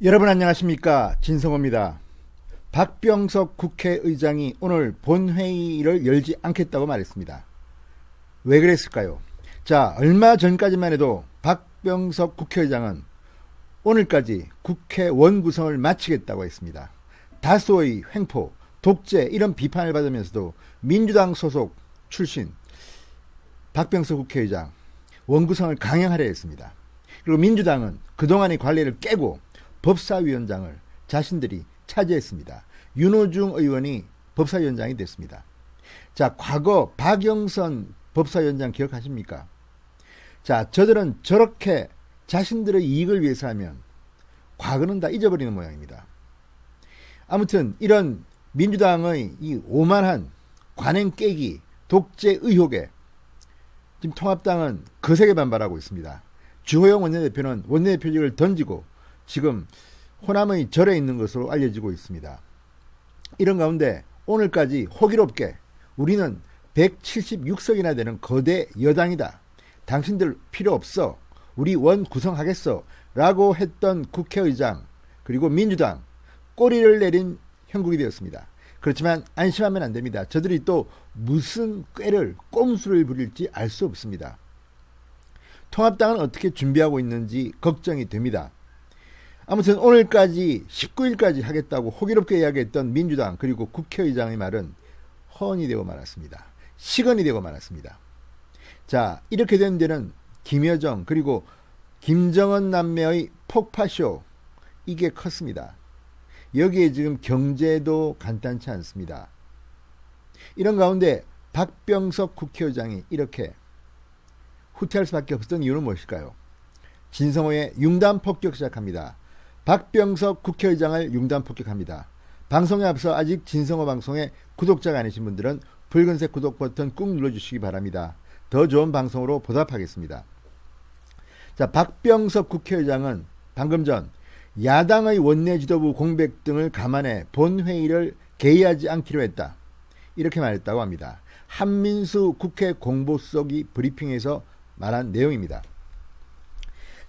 여러분 안녕하십니까, 진성호입니다. 박병석 국회의장이 오늘 본회의를 열지 않겠다고 말했습니다. 왜 그랬을까요? 자, 얼마 전까지만 해도 박병석 국회의장은 오늘까지 국회 원구성을 마치겠다고 했습니다. 다소의 횡포, 독재 이런 비판을 받으면서도 민주당 소속 출신 박병석 국회의장 원구성을 강행하려 했습니다. 그리고 민주당은 그동안의 관례를 깨고 법사위원장을 자신들이 차지했습니다. 윤호중 의원이 법사위원장이 됐습니다. 자, 과거 박영선 법사위원장 기억하십니까? 자, 저들은 저렇게 자신들의 이익을 위해서 하면 과거는 다 잊어버리는 모양입니다. 아무튼 이런 민주당의 이 오만한 관행 깨기, 독재 의혹에 지금 통합당은 거세게 반발하고 있습니다. 주호영 원내대표는 원내대표직을 던지고 지금 호남의 절에 있는 것으로 알려지고 있습니다. 이런 가운데 오늘까지 호기롭게 우리는 176석이나 되는 거대 여당이다. 당신들 필요 없어. 우리 원 구성하겠어. 라고 했던 국회의장 그리고 민주당 꼬리를 내린 형국이 되었습니다. 그렇지만 안심하면 안 됩니다. 저들이 또 무슨 꾀를 꼼수를 부릴지 알 수 없습니다. 통합당은 어떻게 준비하고 있는지 걱정이 됩니다. 아무튼 오늘까지 19일까지 하겠다고 호기롭게 이야기했던 민주당 그리고 국회의장의 말은 허언이 되고 말았습니다. 시건이 되고 말았습니다. 자, 이렇게 된 데는 김여정 그리고 김정은 남매의 폭파쇼, 이게 컸습니다. 여기에 지금 경제도 간단치 않습니다. 이런 가운데 박병석 국회의장이 이렇게 후퇴할 수밖에 없었던 이유는 무엇일까요? 진성호의 융단 폭격 시작합니다. 박병석 국회의장을 융단 폭격합니다. 방송에 앞서 아직 진성호 방송에 구독자가 아니신 분들은 붉은색 구독 버튼 꾹 눌러주시기 바랍니다. 더 좋은 방송으로 보답하겠습니다. 자, 박병석 국회의장은 방금 전 야당의 원내 지도부 공백 등을 감안해 본회의를 개의하지 않기로 했다. 이렇게 말했다고 합니다. 한민수 국회 공보수석이 브리핑에서 말한 내용입니다.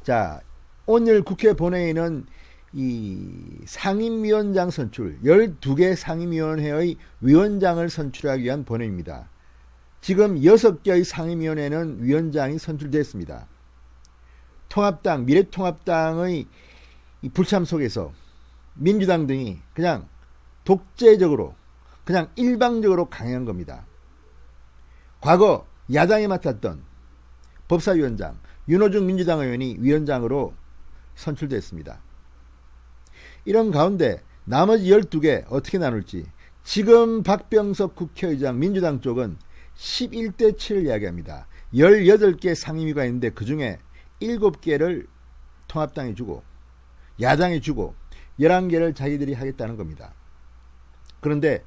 자, 오늘 국회 본회의는 이 상임위원장 선출, 12개 상임위원회의 위원장을 선출하기 위한 본회의입니다. 지금 6개의 상임위원회는 위원장이 선출됐습니다. 통합당, 미래통합당의 이 불참 속에서 민주당 등이 그냥 독재적으로, 그냥 일방적으로 강행한 겁니다. 과거 야당이 맡았던 법사위원장 윤호중 민주당 의원이 위원장으로 선출됐습니다. 이런 가운데 나머지 12개 어떻게 나눌지 지금 박병석 국회의장 민주당 쪽은 11대 7을 이야기합니다. 18개 상임위가 있는데 그중에 7개를 통합당이 주고 야당이 주고 11개를 자기들이 하겠다는 겁니다. 그런데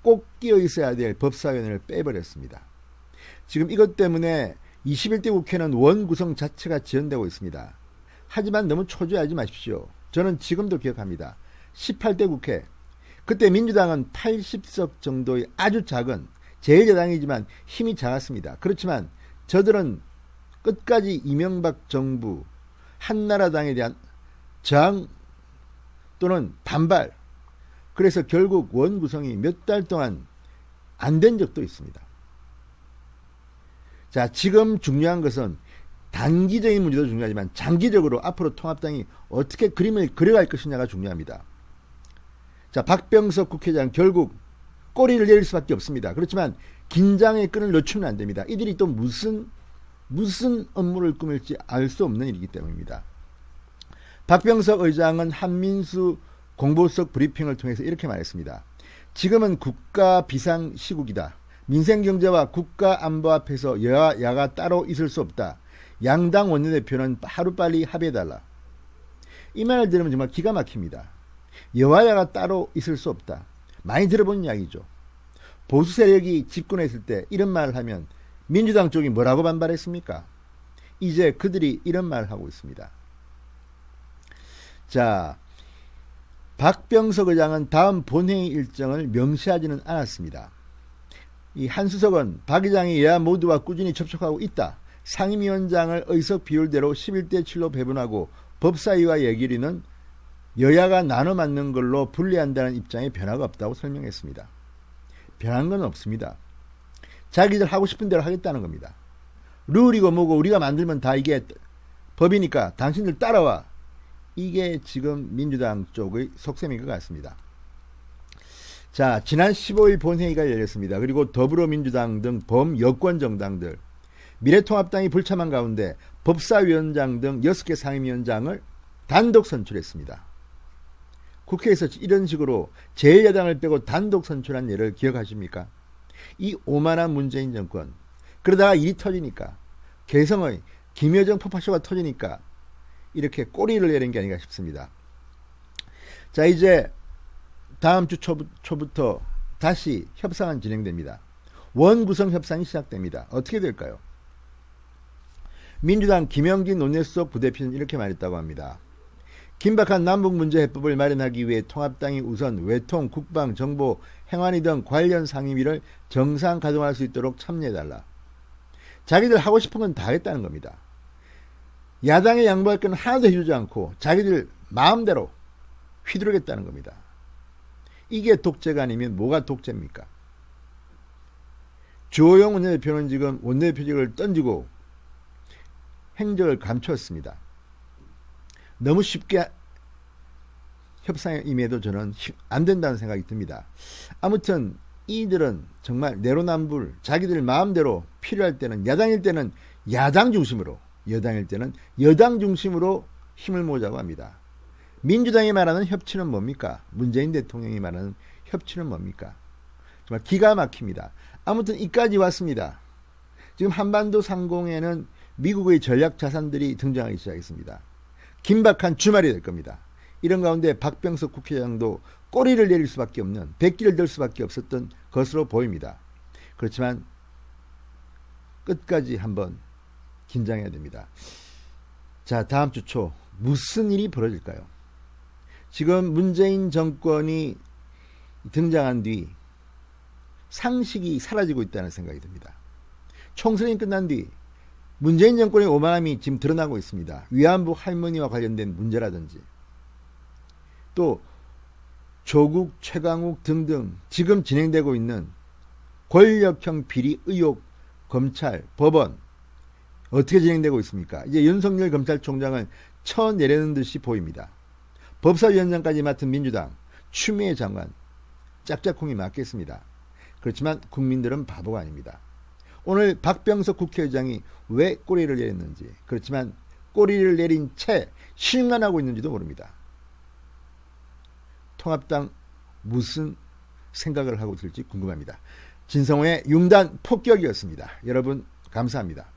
꼭 끼어 있어야 될 법사위원회를 빼버렸습니다. 지금 이것 때문에 21대 국회는 원구성 자체가 지연되고 있습니다. 하지만 너무 초조해하지 마십시오. 저는 지금도 기억합니다. 18대 국회, 그때 민주당은 80석 정도의 아주 작은 제1야당이지만 힘이 작았습니다. 그렇지만 저들은 끝까지 이명박 정부, 한나라당에 대한 저항 또는 반발, 그래서 결국 원구성이 몇 달 동안 안 된 적도 있습니다. 자, 지금 중요한 것은 단기적인 문제도 중요하지만 장기적으로 앞으로 통합당이 어떻게 그림을 그려갈 것이냐가 중요합니다. 자, 박병석 국회의장 결국 꼬리를 내릴 수밖에 없습니다. 그렇지만 긴장의 끈을 놓치면 안 됩니다. 이들이 또 무슨 업무를 꾸밀지 알 수 없는 일이기 때문입니다. 박병석 의장은 한민수 공보수석 브리핑을 통해서 이렇게 말했습니다. 지금은 국가 비상 시국이다. 민생경제와 국가 안보 앞에서 여야 야가 따로 있을 수 없다. 양당 원내대표는 하루빨리 합의해달라. 이 말을 들으면 정말 기가 막힙니다. 여야가 따로 있을 수 없다. 많이 들어본 이야기죠. 보수 세력이 집권했을 때 이런 말을 하면 민주당 쪽이 뭐라고 반발했습니까? 이제 그들이 이런 말을 하고 있습니다. 자, 박병석 의장은 다음 본회의 일정을 명시하지는 않았습니다. 이 한수석은 박 의장이 여야 모두와 꾸준히 접촉하고 있다. 상임위원장을 의석 비율대로 11대 7로 배분하고 법사위와 예결위는 여야가 나눠 맞는 걸로 분리한다는 입장에 변화가 없다고 설명했습니다. 변한 건 없습니다. 자기들 하고 싶은 대로 하겠다는 겁니다. 룰이고 뭐고 우리가 만들면 다 이게 법이니까 당신들 따라와. 이게 지금 민주당 쪽의 속셈인 것 같습니다. 자, 지난 15일 본회의가 열렸습니다. 그리고 더불어민주당 등 범여권 정당들, 미래통합당이 불참한 가운데 법사위원장 등 6개 상임위원장을 단독 선출했습니다. 국회에서 이런 식으로 제1야당을 빼고 단독 선출한 예를 기억하십니까? 이 오만한 문재인 정권, 그러다가 일이 터지니까, 개성의 김여정 폭파쇼가 터지니까 이렇게 꼬리를 내린 게 아닌가 싶습니다. 자, 이제 다음 주 초부터 다시 협상은 진행됩니다. 원구성 협상이 시작됩니다. 어떻게 될까요? 민주당 김영진 논내수석 부대표는 이렇게 말했다고 합니다. 긴박한 남북문제 해법을 마련하기 위해 통합당이 우선 외통, 국방, 정보, 행안위 등 관련 상임위를 정상 가동할 수 있도록 참여해달라. 자기들 하고 싶은 건 다 했다는 겁니다. 야당에 양보할 건 하나도 해주지 않고 자기들 마음대로 휘두르겠다는 겁니다. 이게 독재가 아니면 뭐가 독재입니까? 주호영 원내대표는 지금 원내대표직을 던지고 행적을 감췄습니다. 너무 쉽게 협상에 임해도 저는 안 된다는 생각이 듭니다. 아무튼 이들은 정말 내로남불, 자기들 마음대로 필요할 때는 야당일 때는 야당 중심으로, 여당일 때는 여당 중심으로 힘을 모으자고 합니다. 민주당이 말하는 협치는 뭡니까? 문재인 대통령이 말하는 협치는 뭡니까? 정말 기가 막힙니다. 아무튼 이까지 왔습니다. 지금 한반도 상공에는 미국의 전략 자산들이 등장하기 시작했습니다. 긴박한 주말이 될 겁니다. 이런 가운데 박병석 국회의장도 꼬리를 내릴 수밖에 없는, 백기를 들 수밖에 없었던 것으로 보입니다. 그렇지만 끝까지 한번 긴장해야 됩니다. 자, 다음 주 초 무슨 일이 벌어질까요? 지금 문재인 정권이 등장한 뒤 상식이 사라지고 있다는 생각이 듭니다. 총선이 끝난 뒤 문재인 정권의 오만함이 지금 드러나고 있습니다. 위안부 할머니와 관련된 문제라든지 또 조국, 최강욱 등등 지금 진행되고 있는 권력형 비리 의혹, 검찰, 법원 어떻게 진행되고 있습니까? 이제 윤석열 검찰총장을 쳐내려는 듯이 보입니다. 법사위원장까지 맡은 민주당, 추미애 장관, 짝짝꿍이 맞겠습니다. 그렇지만 국민들은 바보가 아닙니다. 오늘 박병석 국회의장이 왜 꼬리를 내렸는지, 그렇지만 꼬리를 내린 채 실망하고 있는지도 모릅니다. 통합당 무슨 생각을 하고 있을지 궁금합니다. 진성호의 융단 폭격이었습니다. 여러분 감사합니다.